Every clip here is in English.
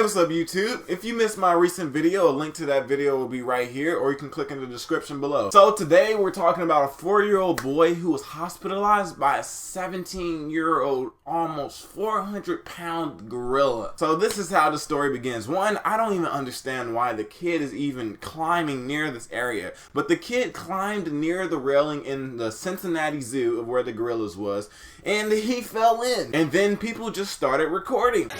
Hey, what's up YouTube? If you missed my recent video, a link to that video will be right here, or you can click in the description below. So today we're talking about a 4-year-old boy who was hospitalized by a 17-year-old, almost 400-pound gorilla. So this is how the story begins. One, I don't even understand why the kid is even climbing near this area, but the kid climbed near the railing in the Cincinnati Zoo of where the gorillas was, and he fell in. And then people just started recording.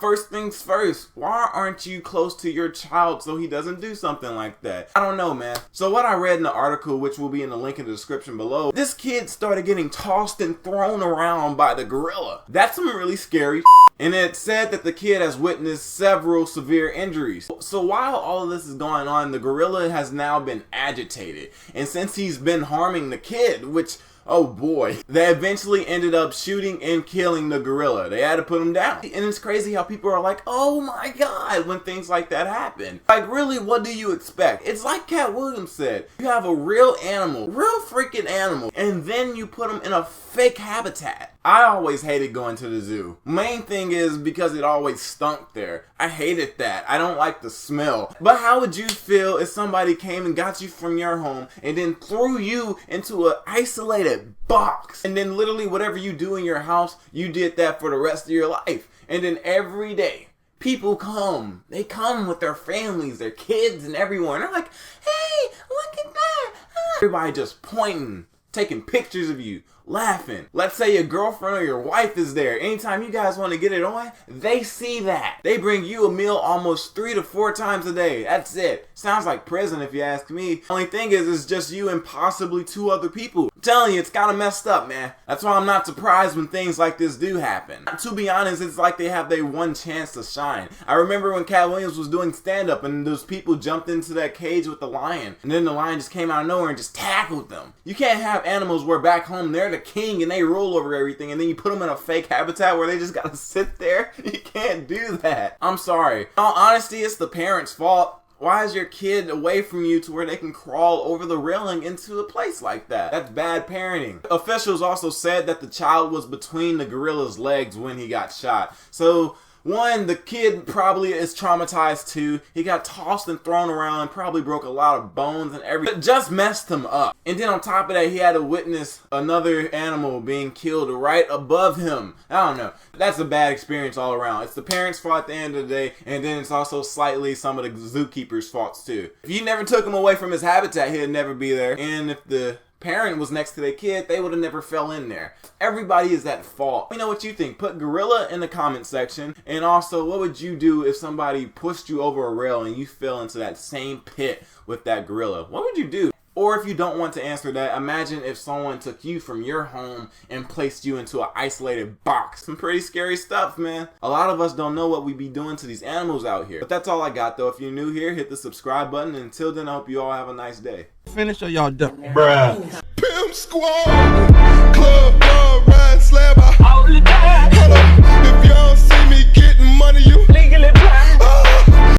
First things first, why aren't you close to your child so he doesn't do something like that? I don't know, man. So what I read in the article, which will be in the link in the description below, this kid started getting tossed and thrown around by the gorilla. That's some really scary and it said that the kid has witnessed several severe injuries. So while all of this is going on, the gorilla has now been agitated. And since he's been harming the kid, which, oh boy, they eventually ended up shooting and killing the gorilla. They had to put him down. And it's crazy how people are like, oh my god, when things like that happen. Like, really, what do you expect? It's like Cat Williams said, you have a real animal, real freaking animal, and then you put him in a fake habitat. I always hated going to the zoo. Main thing is because it always stunk there. I hated that. I don't like the smell. But how would you feel if somebody came and got you from your home and then threw you into an isolated box? And then literally whatever you do in your house, you did that for the rest of your life. And then every day, people come. They come with their families, their kids, and everyone. They're like, hey, look at that. Everybody just pointing, taking pictures of you, laughing. Let's say your girlfriend or your wife is there. Anytime you guys want to get it on, they see that. They bring you a meal almost 3 to 4 times a day. That's it. Sounds like prison if you ask me. Only thing is, it's just you and possibly 2 other people. I'm telling you, it's kind of messed up, man. That's why I'm not surprised when things like this do happen. To be honest, it's like they have their one chance to shine. I remember when Cat Williams was doing stand-up and those people jumped into that cage with the lion, and then the lion just came out of nowhere and just tackled them. You can't have animals where back home they're the king and they rule over everything, and then you put them in a fake habitat where they just gotta sit there. You can't do that. I'm sorry. In all honesty, it's the parents' fault. Why is your kid away from you to where they can crawl over the railing into a place like that? That's bad parenting. Officials also said that the child was between the gorilla's legs when he got shot. So, one, the kid probably is traumatized too. He got tossed and thrown around and probably broke a lot of bones and everything. It just messed him up. And then on top of that, he had to witness another animal being killed right above him. I don't know. That's a bad experience all around. It's the parents' fault at the end of the day, and then it's also slightly some of the zookeepers' faults too. If you never took him away from his habitat, he'd never be there. And if the parent was next to their kid, they would have never fell in there. Everybody is at fault. Let me know what you think. Put gorilla in the comment section. And also, what would you do if somebody pushed you over a rail and you fell into that same pit with that gorilla? What would you do? Or if you don't want to answer that, imagine if someone took you from your home and placed you into an isolated box. Some pretty scary stuff, man. A lot of us don't know what we be doing to these animals out here. But that's all I got, though. If you're new here, hit the subscribe button. And until then, I hope you all have a nice day. Finish or y'all done? Bruh. Pimp Squad Club.